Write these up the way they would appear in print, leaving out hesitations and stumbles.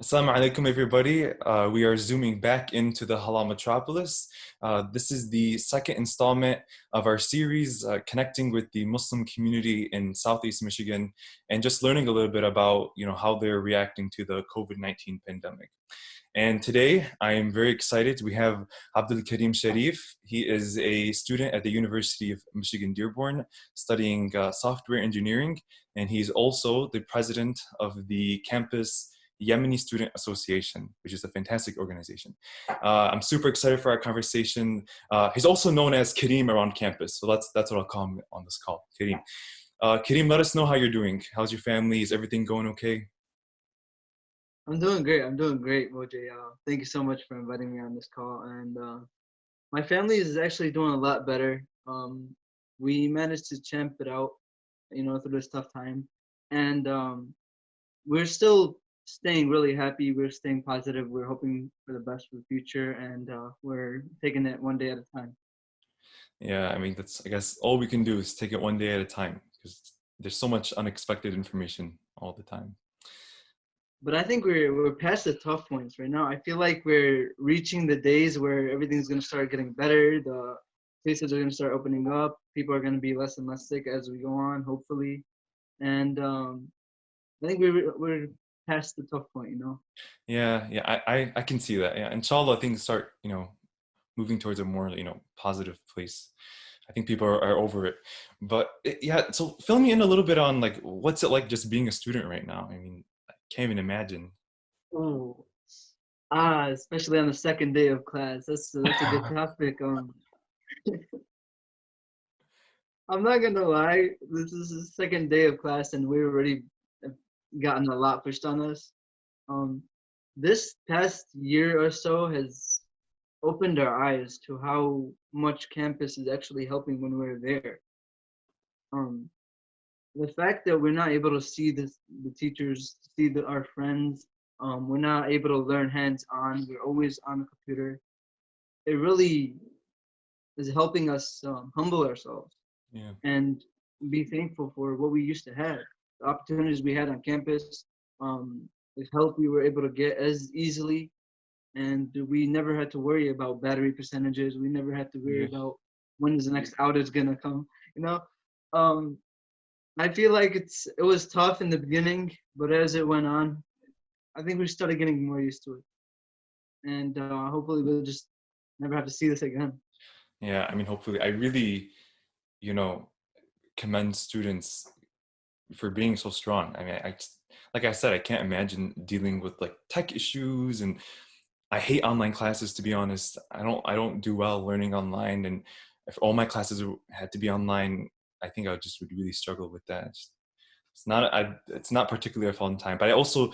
Assalamu alaikum, everybody. We are zooming back into the Halal Metropolis. This is the second installment of our series connecting with the Muslim community in Southeast Michigan and just learning a little bit about how they're reacting to the COVID-19 pandemic. And today, I am very excited. We have Abdulkarim Sharif. He is a student at the University of Michigan Dearborn studying software engineering, and he's also the president of the campus Yemeni Student Association, which is a fantastic organization. I'm super excited for our conversation. He's also known as Kareem around campus, so that's what I'll call him on this call, Kareem. Kareem, let us know how you're doing. How's your family? Is everything going okay? I'm doing great. I'm doing great, Moj. Thank you so much for inviting me on this call. And my family is actually doing a lot better. We managed to champ it out, through this tough time. And we're still staying really happy. We're staying positive. We're hoping for the best for the future. And we're taking it one day at a time. Yeah, I mean, I guess all we can do is take it one day at a time because there's so much unexpected information all the time. But I think we're past the tough points right now. I feel like we're reaching the days where everything's gonna start getting better. The places are gonna start opening up. People are gonna be less and less sick as we go on, hopefully. And I think we're past the tough point. Yeah, I can see that. Yeah, inshallah, things start, moving towards a more, positive place. I think people are over it. But yeah, so fill me in a little bit on like, what's it like just being a student right now? I mean, I can't even imagine. Oh, especially on the second day of class. That's a good topic. I'm not gonna lie. This is the second day of class, and we already have gotten a lot pushed on us. Um, this past year or so has opened our eyes to how much campus is actually helping when we're there. Um, the fact that we're not able to see the teachers, see our friends, we're not able to learn hands-on. We're always on the computer. It really is helping us humble ourselves Yeah. and be thankful for what we used to have, the opportunities we had on campus, the help we were able to get as easily, and we never had to worry about battery percentages. We never had to worry Yeah. about when is the next outage gonna come. You know, um, I feel like it was tough in the beginning, but as it went on, I think we started getting more used to it, and hopefully we'll just never have to see this again. Yeah, I mean, hopefully, I really, you know, commend students for being so strong. I mean, like I said, I can't imagine dealing with like tech issues, and I hate online classes, to be honest. I don't do well learning online, and if all my classes had to be online, I think I would really struggle with that. It's not particularly a fun time, but I also,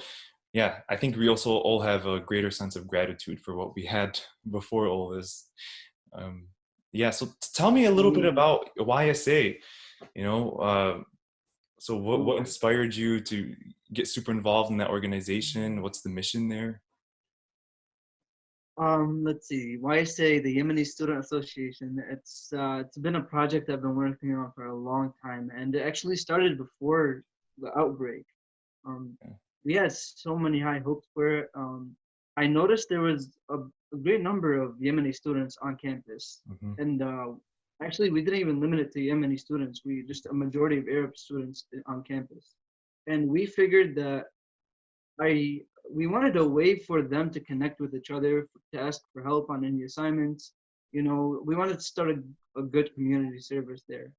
yeah, I think we also all have a greater sense of gratitude for what we had before all this. Um, yeah, so tell me a little bit Absolutely. about YSA. You know, so what Ooh. inspired you to get super involved in that organization? What's the mission there? Let's see. Why I say the Yemeni Student Association. It's been a project I've been working on for a long time, and it actually started before the outbreak. Um, Yeah. we had so many high hopes for it. I noticed there was a great number of Yemeni students on campus, Hmm. and actually we didn't even limit it to Yemeni students. We just a majority of Arab students on campus, and we figured that I we wanted a way for them to connect with each other, to ask for help on any assignments. We wanted to start a good community service there,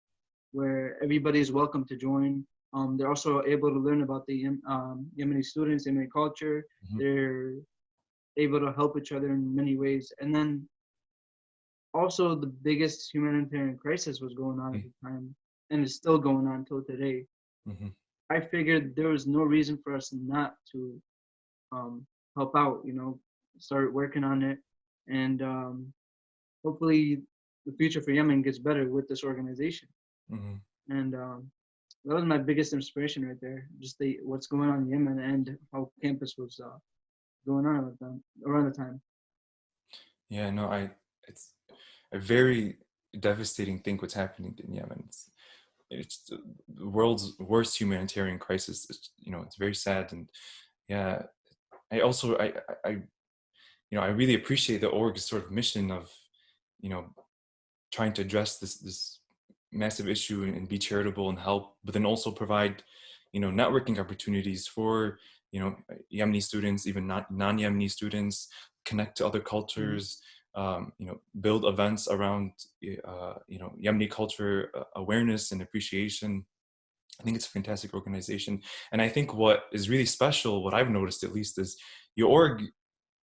where everybody is welcome to join. They're also able to learn about the Yemeni students, Yemeni culture. Hmm. They're able to help each other in many ways. And then also the biggest humanitarian crisis was going on at the time, and it's still going on till today. Hmm. I figured there was no reason for us not to um, help out, start working on it. And hopefully the future for Yemen gets better with this organization. Hmm. And that was my biggest inspiration right there, just what's going on in Yemen and how campus was going on with them around the time. Yeah, no, it's a very devastating thing what's happening in Yemen. It's the world's worst humanitarian crisis. It's very sad, and yeah, I also I I really appreciate the org's sort of mission of you know trying to address this massive issue and be charitable and help, but then also provide networking opportunities for Yemeni students, even not non-Yemeni students, connect to other Mhm. cultures, build events around Yemeni culture awareness and appreciation. I think it's a fantastic organization. And I think what is really special, what I've noticed at least, is your org,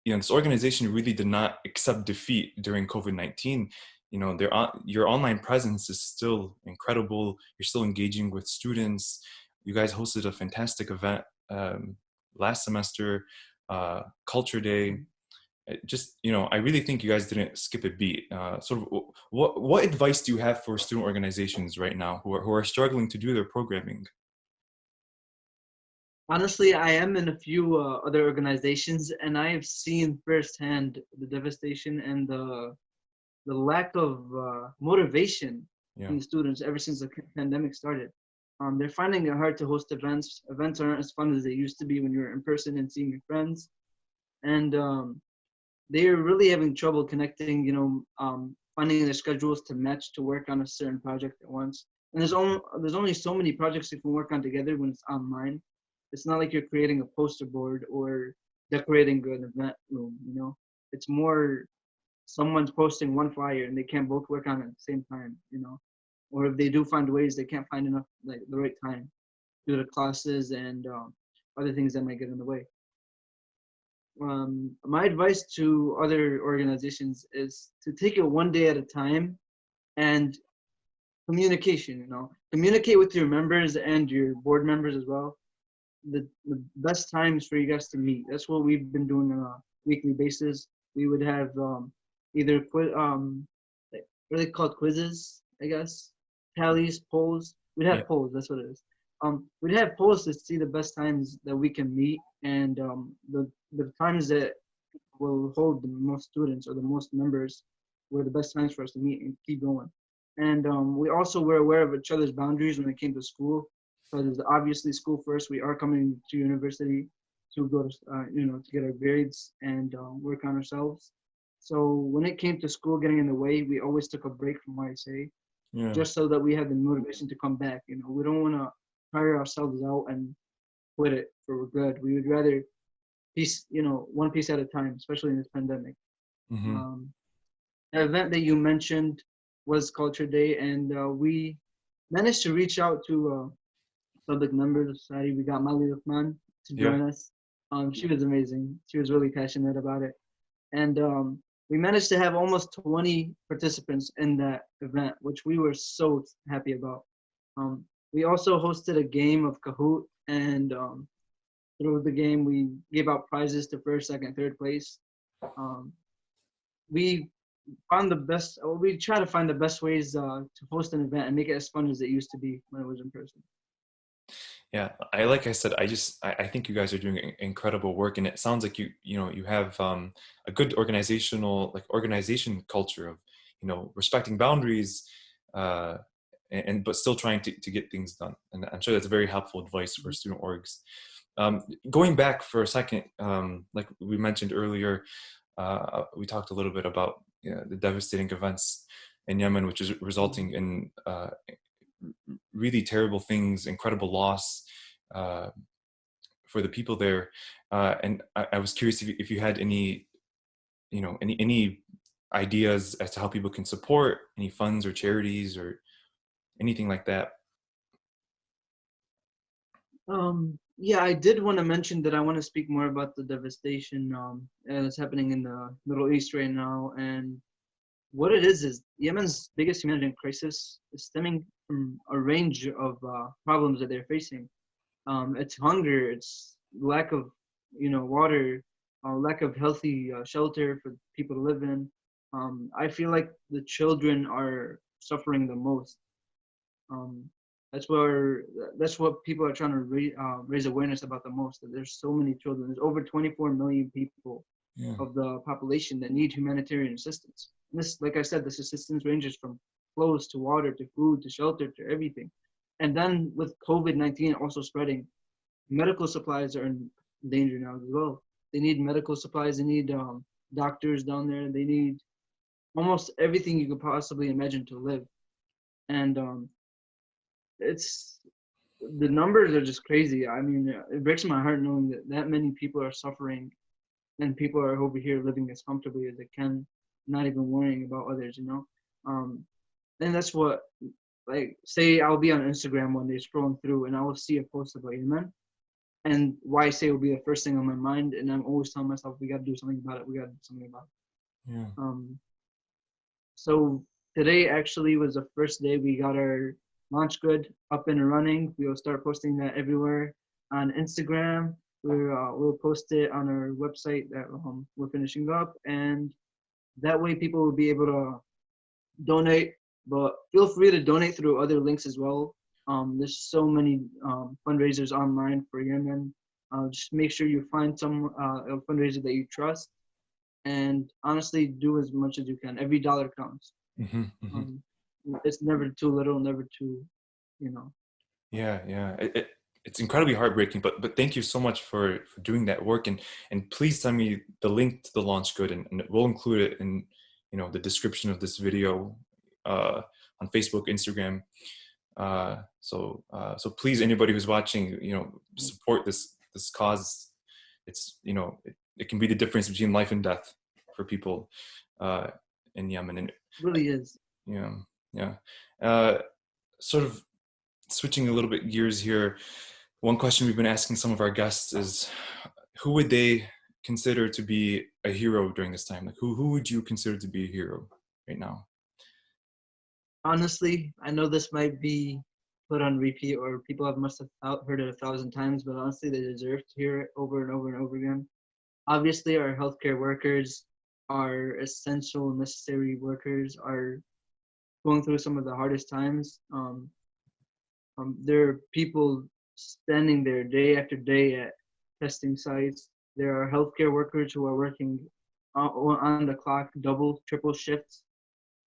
this organization really did not accept defeat during COVID-19. Your online presence is still incredible. You're still engaging with students. You guys hosted a fantastic event last semester, Culture Day. Just, I really think you guys didn't skip a beat. Sort of, what advice do you have for student organizations right now who are struggling to do their programming? Honestly, I am in a few other organizations, and I have seen firsthand the devastation and the lack of motivation Yeah. in the students ever since the pandemic started. They're finding it hard to host events. Events aren't as fun as they used to be when you're in person and seeing your friends, and they're really having trouble connecting. Finding their schedules to match to work on a certain project at once. And there's only so many projects you can work on together when it's online. It's not like you're creating a poster board or decorating an event room. It's more someone's posting one flyer and they can't both work on it at the same time. Or if they do find ways, they can't find enough like the right time due to classes and other things that might get in the way. My advice to other organizations is to take it one day at a time and communication. Communicate with your members and your board members as well. The best times for you guys to meet. That's what we've been doing on a weekly basis. We would have either like, what are they called, quizzes, I guess, tallies, polls. We'd Yeah. have polls. That's what it is. We'd have polls to see the best times that we can meet and the times that will hold the most students or the most members were the best times for us to meet and keep going. And we also were aware of each other's boundaries when it came to school, because obviously school first. We are coming to university to go to, to get our grades and work on ourselves. So when it came to school getting in the way, we always took a break from YSA Yeah. just so that we had the motivation to come back. We don't want to tire ourselves out and quit it for good. We would rather one piece at a time, especially in this pandemic. Hmm. Um, the event that you mentioned was Culture Day, and we managed to reach out to public members of society. We got Mali Uthman to Yeah. join us. She was amazing. She was really passionate about it. And we managed to have almost 20 participants in that event, which we were so happy about. We also hosted a game of Kahoot, and through the game, we gave out prizes to first, second, third place. Um, we found the best, or we try to find the best ways to host an event and make it as fun as it used to be when it was in person. Yeah, like I said, I think you guys are doing incredible work, and it sounds like you have a good organization culture of respecting boundaries, uh, and but still trying to get things done. And I'm sure that's very helpful advice for student orgs. Going back for a second, like we mentioned earlier, we talked a little bit about the devastating events in Yemen, which is Mhm. resulting in really terrible things, incredible loss uh, for the people there. And I was curious if you had any, any ideas as to how people can support, any funds or charities or anything like that. Yeah, I did want to mention that I want to speak more about the devastation that's happening in the Middle East right now. And what it is Yemen's biggest humanitarian crisis is stemming from a range of problems that they're facing. It's hunger, it's lack of, water, lack of healthy shelter for people to live in. I feel like the children are suffering the most. Um, that's where that's what people are trying to raise awareness about the most. That there's so many children. There's over 24 million people Yeah. of the population that need humanitarian assistance. And this, like I said, this assistance ranges from clothes to water to food to shelter to everything. And then with COVID-19 also spreading, medical supplies are in danger now as well. They need medical supplies. They need doctors down there. They need almost everything you could possibly imagine to live. And it's the numbers are just crazy. I mean, it breaks my heart knowing that that many people are suffering, and people are over here living as comfortably as they can, not even worrying about others. And that's what, like, say I'll be on Instagram one day scrolling through, and I will see a post about Yemen, and why I say will be the first thing on my mind, and I'm always telling myself we got to do something about it. We got to do something about it. Yeah. So today actually was the first day we got our launch good up and running. We'll start posting that everywhere on Instagram. We'll post it on our website that we're finishing up, and that way people will be able to donate. But feel free to donate through other links as well. There's so many fundraisers online for Yemen. Just make sure you find some a fundraiser that you trust, and honestly, do as much as you can. Every dollar counts. Mm-hmm, mm-hmm. It's never too little, never too, you know. Yeah, yeah. It's incredibly heartbreaking, but thank you so much for doing that work, and please send me the link to the launch good, and we'll include it in the description of this video on Facebook, Instagram. So please, anybody who's watching, support this cause. It's it can be the difference between life and death for people in Yemen, and It really is. yeah. Sort of switching a little bit gears here. One question we've been asking some of our guests is, who would they consider to be a hero during this time? Like, who would you consider to be a hero right now? Honestly, I know this might be put on repeat, or people must have heard it 1,000 times, but honestly, they deserve to hear it over and over and over again. Obviously, our healthcare workers, our essential, necessary workers, are going through some of the hardest times. There are people standing there day after day at testing sites. There are healthcare workers who are working on the clock, double, triple shifts,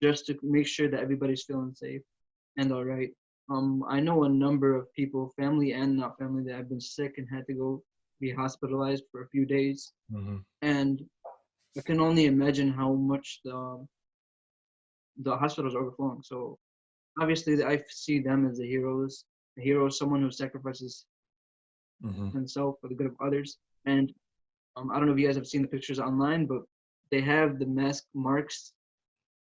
just to make sure that everybody's feeling safe and all right. I know a number of people, family and not family, that have been sick and had to go be hospitalized for a few days. Mm-hmm. And I can only imagine how much the hospitals are overflowing. So obviously, I see them as the heroes. A hero is someone who sacrifices Mm-hmm. himself for the good of others. And I don't know if you guys have seen the pictures online, but they have the mask marks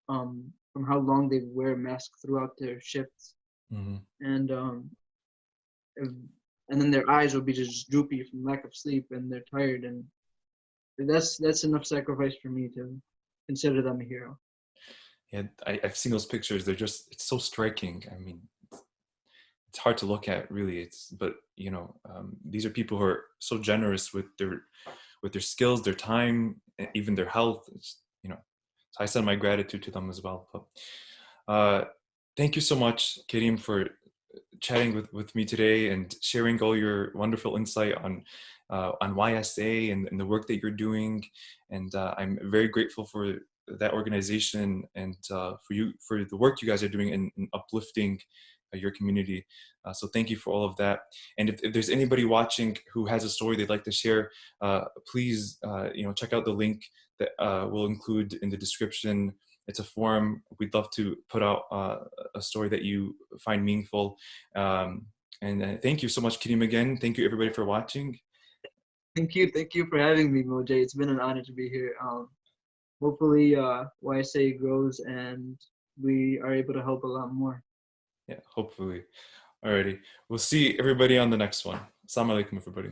from how long they wear masks throughout their shifts. Mm-hmm. And and then their eyes will be just droopy from lack of sleep, and they're tired. And that's enough sacrifice for me to consider them a hero. Yeah, I've seen those pictures. It's so striking. I mean, it's hard to look at, really. But these are people who are so generous with their skills, their time, and even their health. So I send my gratitude to them as well. But thank you so much, Karim, for chatting with me today and sharing all your wonderful insight on YSA and the work that you're doing. And I'm very grateful for that organization and for the work you guys are doing in uplifting your community. So thank you for all of that. And if there's anybody watching who has a story they'd like to share, please check out the link that we'll include in the description. It's a forum. We'd love to put out a story that you find meaningful. And thank you so much, Karim, again. Thank you, everybody, for watching. Thank you for having me, Moj. It's been an honor to be here. Hopefully, YSA grows and we are able to help a lot more. Yeah, hopefully. Alrighty. We'll see everybody on the next one. Assalamu alaikum, everybody.